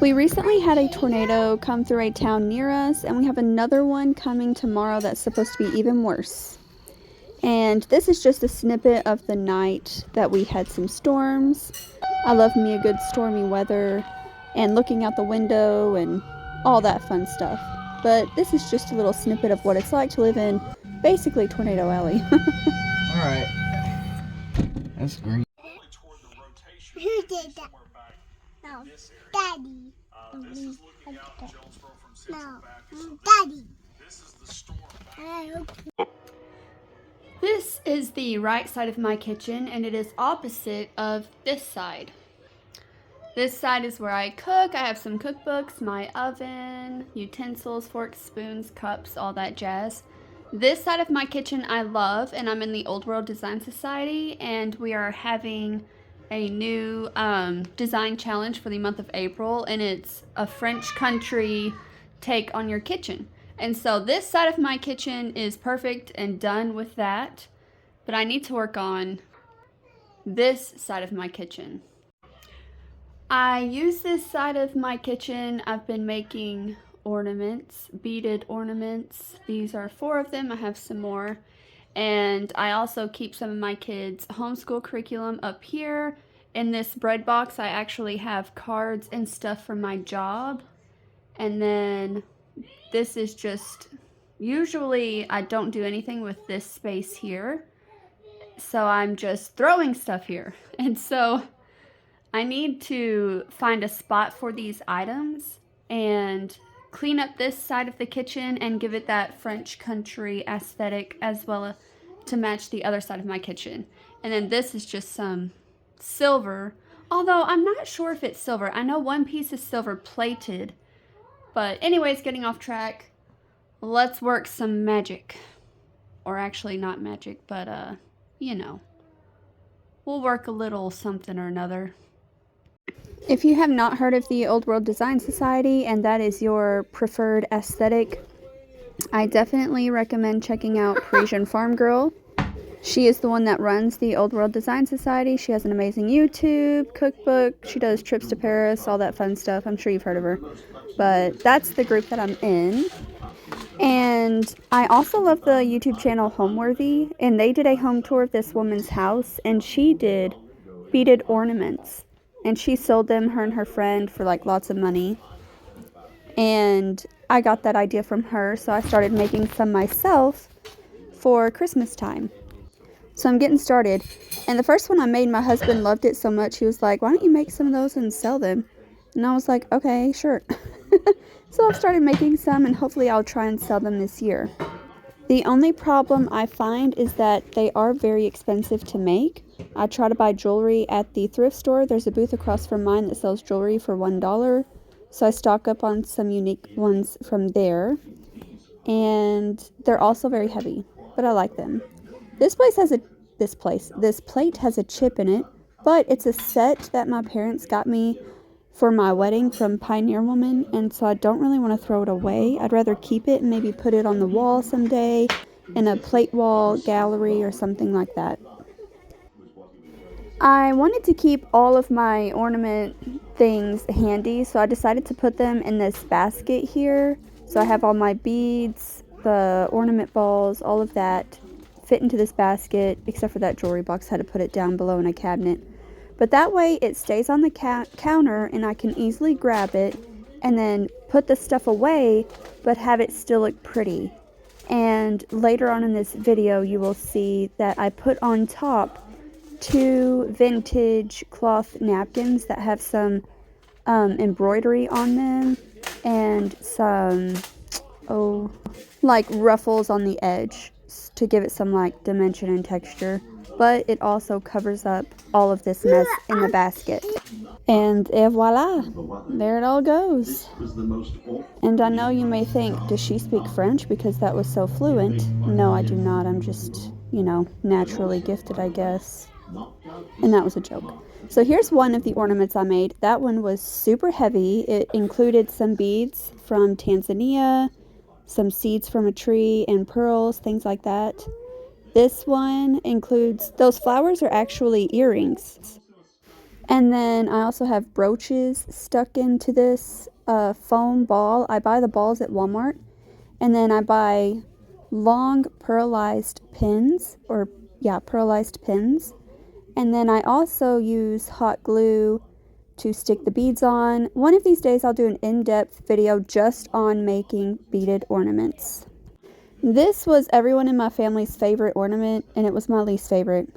We recently had a tornado come through a town near us, and we have another one coming tomorrow that's supposed to be even worse. And this is just a snippet of the night that we had some storms. I love me a good stormy weather and looking out the window and all that fun stuff. But this is just a little snippet of what it's like to live in basically Tornado Alley. Alright. That's green. Who did that? No, Daddy. No, Daddy. This is the right side of my kitchen, and it is opposite of this side. This side is where I cook. I have some cookbooks, my oven, utensils, forks, spoons, cups, all that jazz. This side of my kitchen I love, and I'm in the Old World Design Society, and we are having a new design challenge for the month of April, and it's a French country take on your kitchen. And so this side of my kitchen is perfect and done with that, but I need to work on this side of my kitchen. I use this side of my kitchen. I've been making ornaments, beaded ornaments. These are 4 of them. I have some more. And I also keep some of my kids' homeschool curriculum up here. In this bread box, I actually have cards and stuff from my job. And then this is just, usually I don't do anything with this space here. So I'm just throwing stuff here. And so I need to find a spot for these items and clean up this side of the kitchen and give it that French country aesthetic as well to match the other side of my kitchen. And then this is just some silver, although I'm not sure if it's silver. I know one piece is silver plated, but anyways, getting off track. Let's work some magic. Or actually not magic, but you know, we'll work a little something or another. If you have not heard of the Old World Design Society and that is your preferred aesthetic, I definitely recommend checking out Parisian Farm Girl. She is the one that runs the Old World Design Society. She has an amazing YouTube, cookbook. She does trips to Paris, all that fun stuff. I'm sure you've heard of her. But that's the group that I'm in. And I also love the YouTube channel Homeworthy. And they did a home tour of this woman's house. And she did beaded ornaments. And she sold them, her and her friend, for like lots of money. And I got that idea from her, so I started making some myself for Christmas time. So I'm getting started. And the first one I made, my husband loved it so much, he was like, why don't you make some of those and sell them? And I was like, okay, sure. So I've started making some, and hopefully I'll try and sell them this year. The only problem I find is that they are very expensive to make. I try to buy jewelry at the thrift store. There's a booth across from mine that sells jewelry for $1. So I stock up on some unique ones from there. And they're also very heavy, but I like them. This plate has a chip in it, but it's a set that my parents got me for my wedding from Pioneer Woman, and so I don't really want to throw it away. I'd rather keep it and maybe put it on the wall someday in a plate wall gallery or something like that. I wanted to keep all of my ornament things handy, so I decided to put them in this basket here. So I have all my beads, the ornament balls, all of that fit into this basket, except for that jewelry box. I had to put it down below in a cabinet. But that way it stays on the counter and I can easily grab it and then put the stuff away, but have it still look pretty. And later on in this video, you will see that I put on top 2 vintage cloth napkins that have some embroidery on them and some, like ruffles on the edge to give it some like dimension and texture. But it also covers up all of this mess in the basket. And voila, there it all goes. And I know you may think, does she speak French because that was so fluent? No, I do not. I'm just, naturally gifted, I guess. And that was a joke. So here's one of the ornaments I made. That one was super heavy. It included some beads from Tanzania, some seeds from a tree, and pearls, things like that. This one includes, those flowers are actually earrings. And then I also have brooches stuck into this foam ball. I buy the balls at Walmart. And then I buy long pearlized pins, pearlized pins. And then I also use hot glue to stick the beads on. One of these days I'll do an in-depth video just on making beaded ornaments. This was everyone in my family's favorite ornament, and it was my least favorite.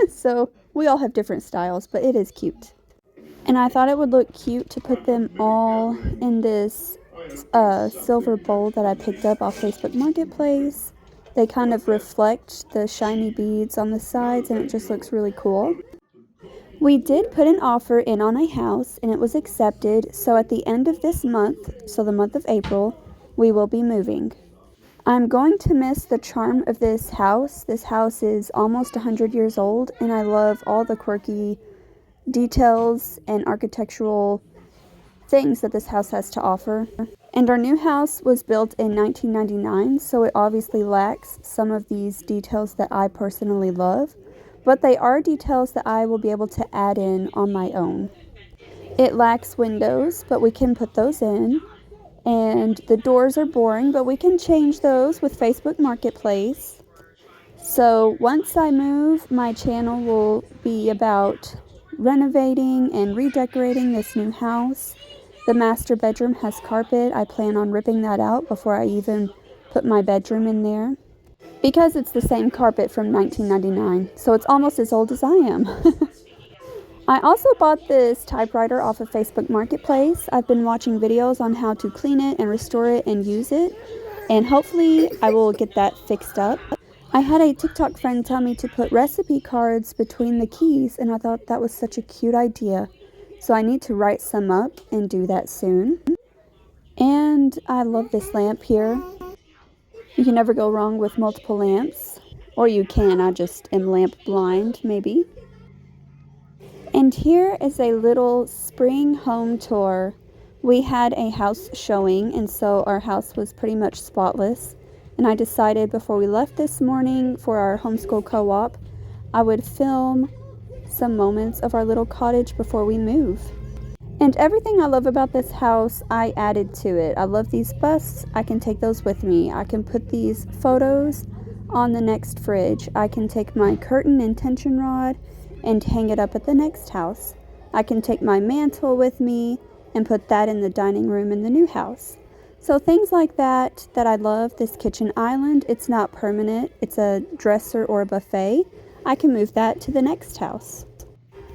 So we all have different styles, but it is cute. And I thought it would look cute to put them all in this silver bowl that I picked up off Facebook Marketplace. They kind of reflect the shiny beads on the sides, and it just looks really cool. We did put an offer in on a house, and it was accepted. So at the end of this month, so the month of April, we will be moving. I'm going to miss the charm of this house. This house is almost 100 years old, and I love all the quirky details and architectural things that this house has to offer. And our new house was built in 1999, so it obviously lacks some of these details that I personally love, but they are details that I will be able to add in on my own. It lacks windows, but we can put those in. And the doors are boring, but we can change those with Facebook Marketplace. So once I move, my channel will be about renovating and redecorating this new house. The master bedroom has carpet. I plan on ripping that out before I even put my bedroom in there, because it's the same carpet from 1999, so it's almost as old as I am. I also bought this typewriter off of Facebook Marketplace. I've been watching videos on how to clean it and restore it and use it, and hopefully I will get that fixed up. I had a TikTok friend tell me to put recipe cards between the keys, and I thought that was such a cute idea. So I need to write some up and do that soon. And I love this lamp here. You can never go wrong with multiple lamps. Or you can, I just am lamp blind, maybe. And here is a little spring home tour. We had a house showing, and so our house was pretty much spotless. And I decided before we left this morning for our homeschool co-op, I would film some moments of our little cottage before we move. And everything I love about this house, I added to it. I love these busts. I can take those with me. I can put these photos on the next fridge. I can take my curtain and tension rod and hang it up at the next house. I can take my mantle with me and put that in the dining room in the new house. So things like that I love. This kitchen island, it's not permanent. It's a dresser or a buffet. I can move that to the next house.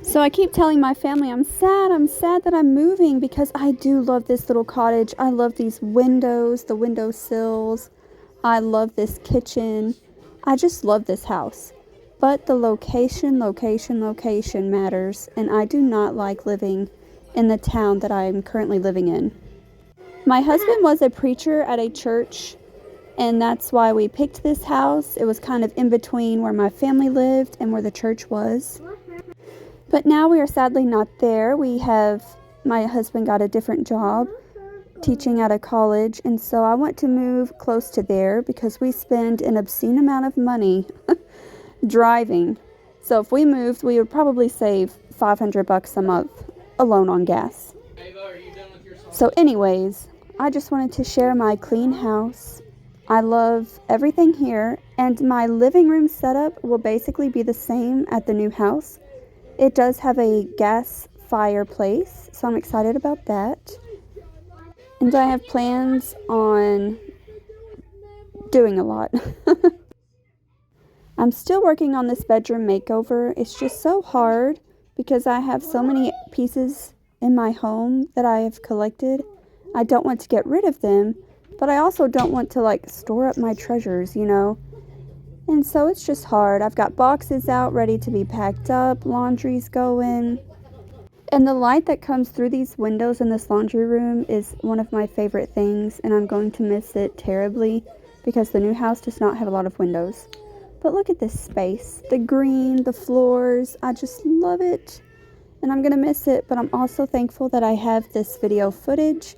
So I keep telling my family I'm sad that I'm moving, because I do love this little cottage. I love these windows, the window sills. I love this kitchen. I just love this house. But the location matters, and I do not like living in the town that I'm currently living in. My husband was a preacher at a church, and that's why we picked this house. It was kind of in between where my family lived and where the church was. But now we are sadly not there. My husband got a different job teaching at a college, and so I want to move close to there because we spend an obscene amount of money driving. So if we moved, we would probably save $500 a month alone on gas. So anyways, I just wanted to share my clean house. I love everything here, and my living room setup will basically be the same at the new house. It does have a gas fireplace, so I'm excited about that. And I have plans on doing a lot. I'm still working on this bedroom makeover. It's just so hard because I have so many pieces in my home that I have collected. I don't want to get rid of them, but I also don't want to store up my treasures, you know. And so it's just hard. I've got boxes out ready to be packed up, laundry's going. And the light that comes through these windows in this laundry room is one of my favorite things, and I'm going to miss it terribly because the new house does not have a lot of windows. But look at this space, the green, the floors, I just love it. And I'm going to miss it, but I'm also thankful that I have this video footage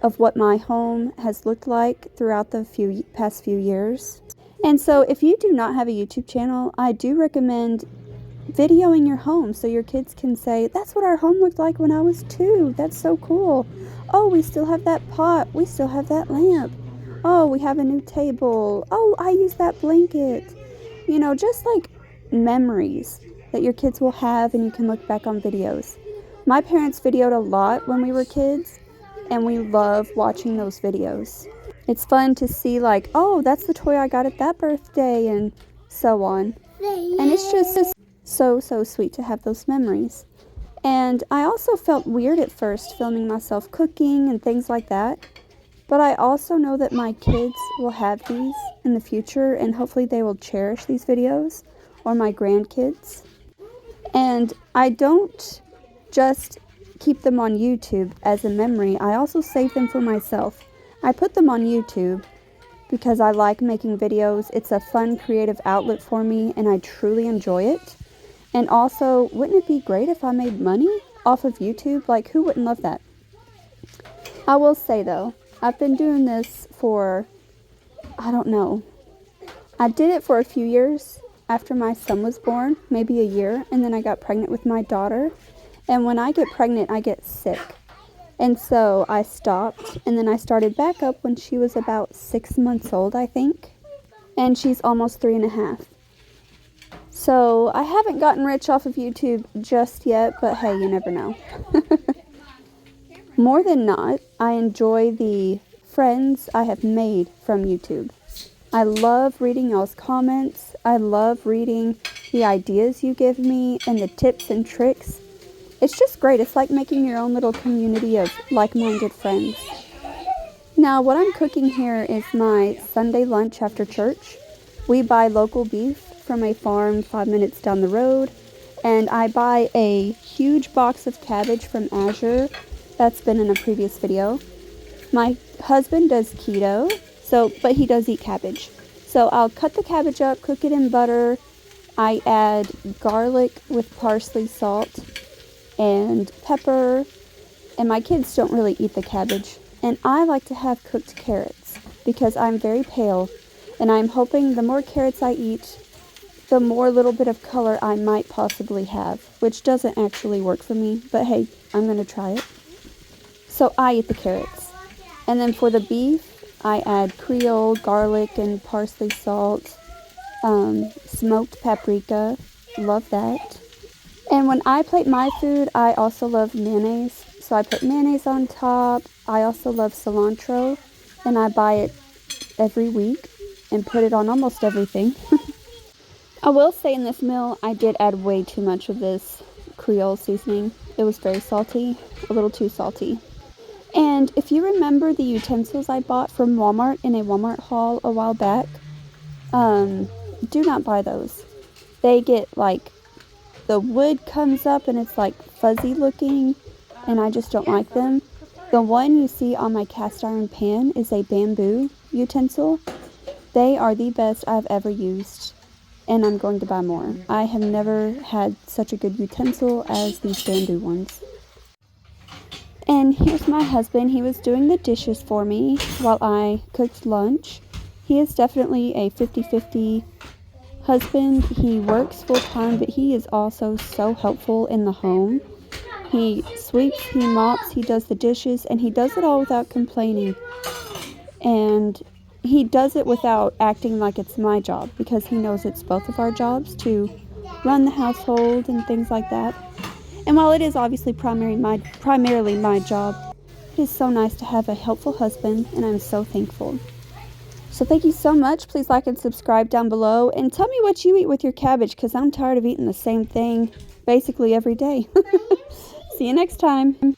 of what my home has looked like throughout the past few years. And so if you do not have a YouTube channel, I do recommend videoing your home so your kids can say, that's what our home looked like when I was 2. That's so cool. Oh, we still have that pot. We still have that lamp. Oh, we have a new table. Oh, I use that blanket. You know, just like memories that your kids will have and you can look back on videos. My parents videoed a lot when we were kids, and we love watching those videos. It's fun to see like, oh, that's the toy I got at that birthday, and so on. And it's just so sweet to have those memories. And I also felt weird at first filming myself cooking and things like that. But I also know that my kids will have these in the future, and hopefully they will cherish these videos, or my grandkids. And I don't just keep them on YouTube as a memory. I also save them for myself. I put them on YouTube because I like making videos. It's a fun, creative outlet for me, and I truly enjoy it. And also, wouldn't it be great if I made money off of YouTube? Like, who wouldn't love that? I will say, though, I've been doing this for, I don't know. I did it for a few years after my son was born, maybe a year, and then I got pregnant with my daughter. And when I get pregnant, I get sick. And so I stopped, and then I started back up when she was about 6 months old, I think. And she's almost 3.5. So I haven't gotten rich off of YouTube just yet, but hey, you never know. More than not, I enjoy the friends I have made from YouTube. I love reading y'all's comments. I love reading the ideas you give me and the tips and tricks. It's just great. It's like making your own little community of like-minded friends. Now, what I'm cooking here is my Sunday lunch after church. We buy local beef from a farm 5 minutes down the road, and I buy a huge box of cabbage from Azure. That's been in a previous video. My husband does keto, but he does eat cabbage. So I'll cut the cabbage up, cook it in butter. I add garlic with parsley, salt, and pepper. And my kids don't really eat the cabbage. And I like to have cooked carrots because I'm very pale. And I'm hoping the more carrots I eat, the more little bit of color I might possibly have, which doesn't actually work for me. But hey, I'm going to try it. So I eat the carrots. And then for the beef, I add Creole, garlic, and parsley salt, smoked paprika. Love that. And when I plate my food, I also love mayonnaise. So I put mayonnaise on top. I also love cilantro, and I buy it every week and put it on almost everything. I will say in this meal, I did add way too much of this Creole seasoning. It was very salty, a little too salty. And if you remember the utensils I bought from Walmart in a Walmart haul a while back, do not buy those. They get like, the wood comes up and it's like fuzzy looking, and I just don't like them. The one you see on my cast iron pan is a bamboo utensil. They are the best I've ever used, and I'm going to buy more. I have never had such a good utensil as these bamboo ones. And here's my husband. He was doing the dishes for me while I cooked lunch. He is definitely a 50-50 husband. He works full-time, but he is also so helpful in the home. He sweeps, he mops, he does the dishes, and he does it all without complaining. And he does it without acting like it's my job, because he knows it's both of our jobs to run the household and things like that. And while it is obviously primarily my job, it is so nice to have a helpful husband, and I'm so thankful. So thank you so much. Please like and subscribe down below, and tell me what you eat with your cabbage, because I'm tired of eating the same thing basically every day. See you next time.